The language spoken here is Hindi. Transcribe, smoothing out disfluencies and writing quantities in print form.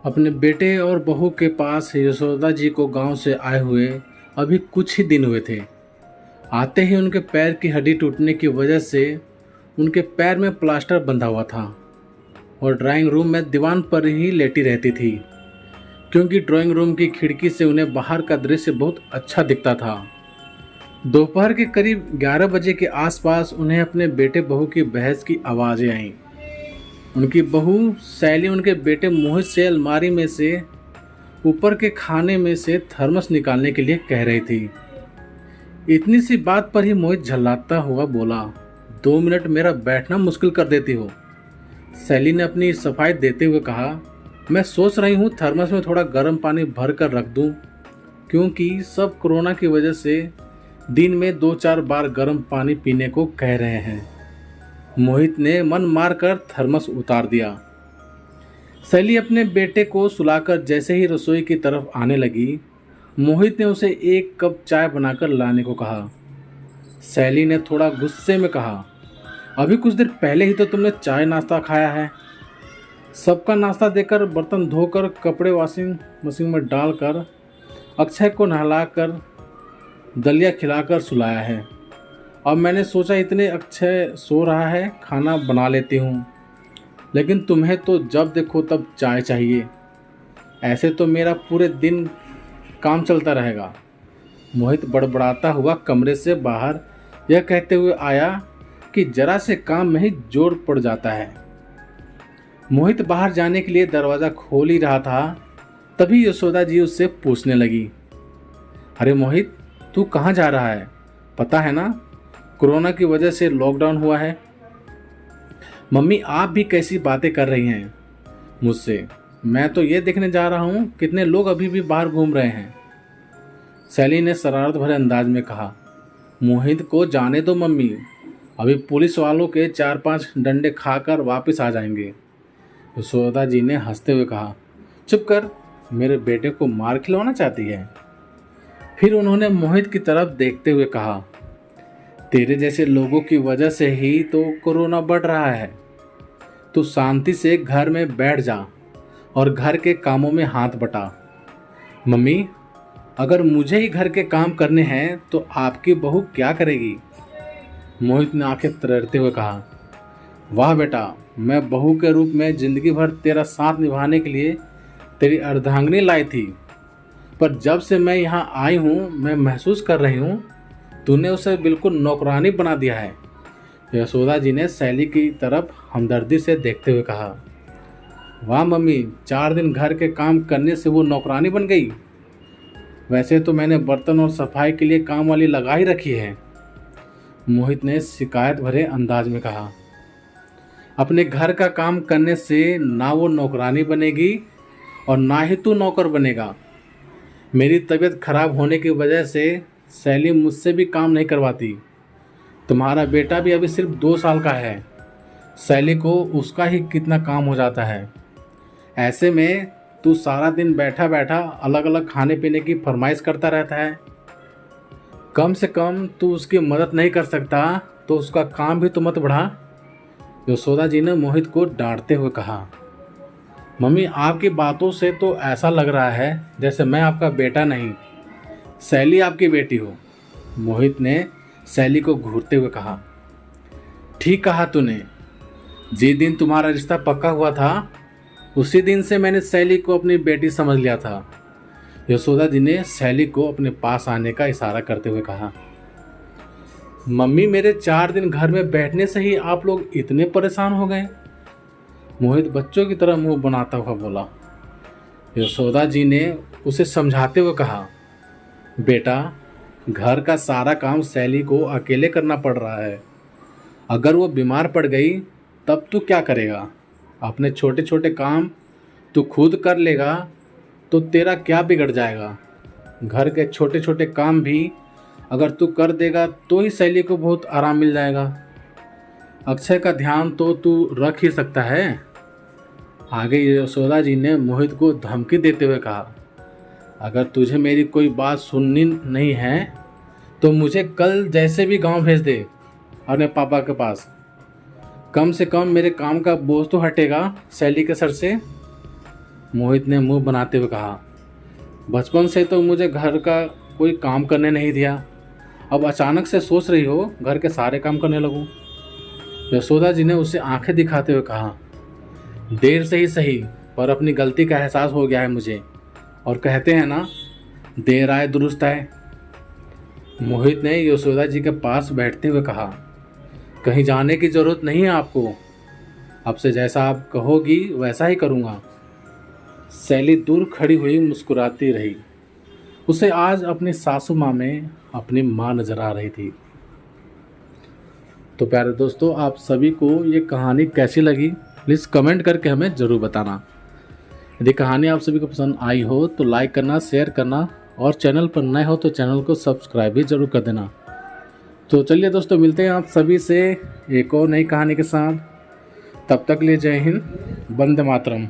अपने बेटे और बहू के पास यशोदा जी को गांव से आए हुए अभी कुछ ही दिन हुए थे। आते ही उनके पैर की हड्डी टूटने की वजह से उनके पैर में प्लास्टर बंधा हुआ था और ड्राइंग रूम में दीवान पर ही लेटी रहती थी, क्योंकि ड्राइंग रूम की खिड़की से उन्हें बाहर का दृश्य बहुत अच्छा दिखता था। दोपहर के करीब 11 बजे के आसपास उन्हें अपने बेटे बहू की बहस की आवाज़ें आईं। उनकी बहू सैली उनके बेटे मोहित से अलमारी में से ऊपर के खाने में से थर्मस निकालने के लिए कह रही थी। इतनी सी बात पर ही मोहित झल्लाता हुआ बोला, 2 मिनट मेरा बैठना मुश्किल कर देती हो। सैली ने अपनी सफाई देते हुए कहा, मैं सोच रही हूँ थर्मस में थोड़ा गर्म पानी भर कर रख दूँ, क्योंकि सब कोरोना की वजह से दिन में 2-4 बार गर्म पानी पीने को कह रहे हैं। मोहित ने मन मारकर थर्मस उतार दिया। सैली अपने बेटे को सुलाकर जैसे ही रसोई की तरफ आने लगी, मोहित ने उसे 1 कप चाय बनाकर लाने को कहा। सैली ने थोड़ा गुस्से में कहा, अभी कुछ देर पहले ही तो तुमने चाय नाश्ता खाया है। सबका नाश्ता देकर, बर्तन धोकर, कपड़े वॉशिंग मशीन में डालकर, अक्षय को नहलाकर, दलिया खिलाकर सुलाया है। अब मैंने सोचा इतने अक्षय सो रहा है, खाना बना लेती हूँ, लेकिन तुम्हें तो जब देखो तब चाय चाहिए। ऐसे तो मेरा पूरे दिन काम चलता रहेगा। मोहित बड़बड़ाता हुआ कमरे से बाहर यह कहते हुए आया कि जरा से काम में ही जोर पड़ जाता है। मोहित बाहर जाने के लिए दरवाज़ा खोल ही रहा था, तभी यशोदा जी उससे पूछने लगी, अरे मोहित, तू कहाँ जा रहा है? पता है ना, कोरोना की वजह से लॉकडाउन हुआ है। मम्मी, आप भी कैसी बातें कर रही हैं मुझसे? मैं तो ये देखने जा रहा हूँ कितने लोग अभी भी बाहर घूम रहे हैं। सैली ने शरारत भरे अंदाज में कहा, मोहित को जाने दो मम्मी, अभी पुलिस वालों के 4-5 डंडे खाकर वापस आ जाएंगे। यशोदा जी ने हंसते हुए कहा, चुप कर, मेरे बेटे को मार खिलवाना चाहती है। फिर उन्होंने मोहित की तरफ देखते हुए कहा, तेरे जैसे लोगों की वजह से ही तो कोरोना बढ़ रहा है। तू शांति से घर में बैठ जा और घर के कामों में हाथ बटा। मम्मी, अगर मुझे ही घर के काम करने हैं तो आपकी बहू क्या करेगी? मोहित ने आंखें तरेरते हुए कहा, वाह बेटा, मैं बहू के रूप में जिंदगी भर तेरा साथ निभाने के लिए तेरी अर्धांगिनी लाई थी, पर जब से मैं यहाँ आई हूँ मैं महसूस कर रही हूँ तूने उसे बिल्कुल नौकरानी बना दिया है। यशोदा जी ने सैली की तरफ हमदर्दी से देखते हुए कहा, वाह मम्मी, 4 दिन घर के काम करने से वो नौकरानी बन गई। वैसे तो मैंने बर्तन और सफाई के लिए काम वाली लगा ही रखी है। मोहित ने शिकायत भरे अंदाज में कहा, अपने घर का काम करने से ना वो नौकरानी बनेगी और ना ही तू नौकर बनेगा। मेरी तबीयत खराब होने की वजह से सैली मुझसे भी काम नहीं करवाती। तुम्हारा बेटा भी अभी सिर्फ 2 साल का है, सैली को उसका ही कितना काम हो जाता है। ऐसे में तू सारा दिन बैठा बैठा अलग अलग खाने पीने की फरमाइश करता रहता है। कम से कम तू उसकी मदद नहीं कर सकता तो उसका काम भी तो मत बढ़ा। यशोदा जी ने मोहित को डांटते हुए कहा, मम्मी, आपकी बातों से तो ऐसा लग रहा है जैसे मैं आपका बेटा नहीं, सैली आपकी बेटी हो। मोहित ने सैली को घूरते हुए कहा, ठीक कहा तूने। जिस दिन तुम्हारा रिश्ता पक्का हुआ था उसी दिन से मैंने सैली को अपनी बेटी समझ लिया था। यशोदा जी ने सैली को अपने पास आने का इशारा करते हुए कहा, मम्मी, मेरे 4 दिन घर में बैठने से ही आप लोग इतने परेशान हो गए? मोहित बच्चों की तरह मुंह बनाता हुआ बोला। यशोदा जी ने उसे समझाते हुए कहा, बेटा, घर का सारा काम सैली को अकेले करना पड़ रहा है। अगर वो बीमार पड़ गई तब तू क्या करेगा? अपने छोटे छोटे काम तू खुद कर लेगा तो तेरा क्या बिगड़ जाएगा? घर के छोटे छोटे काम भी अगर तू कर देगा तो ही सैली को बहुत आराम मिल जाएगा। अक्षय का ध्यान तो तू रख ही सकता है। आगे यशोदा जी ने मोहित को धमकी देते हुए कहा, अगर तुझे मेरी कोई बात सुननी नहीं है तो मुझे कल जैसे भी गांव भेज दे अपने पापा के पास। कम से कम मेरे काम का बोझ तो हटेगा सैली के सर से। मोहित ने मुंह बनाते हुए कहा, बचपन से तो मुझे घर का कोई काम करने नहीं दिया, अब अचानक से सोच रही हो घर के सारे काम करने लगूं। यशोदा जी ने उसे आंखें दिखाते हुए कहा, देर से ही सही पर अपनी गलती का एहसास हो गया है मुझे, और कहते हैं ना, देर आए दुरुस्त आए। मोहित ने यशोदा जी के पास बैठते हुए कहा, कहीं जाने की जरूरत नहीं है आपको, अब से जैसा आप कहोगी वैसा ही करूँगा। शैली दूर खड़ी हुई मुस्कुराती रही। उसे आज अपनी सासू माँ में अपनी माँ नजर आ रही थी। तो प्यारे दोस्तों, आप सभी को ये कहानी कैसी लगी प्लीज़ कमेंट करके हमें ज़रूर बताना। यदि कहानी आप सभी को पसंद आई हो तो लाइक करना, शेयर करना, और चैनल पर नए हो तो चैनल को सब्सक्राइब भी ज़रूर कर देना। तो चलिए दोस्तों, मिलते हैं आप सभी से एक और नई कहानी के साथ। तब तक लिए जय हिंद, वंदे मातरम।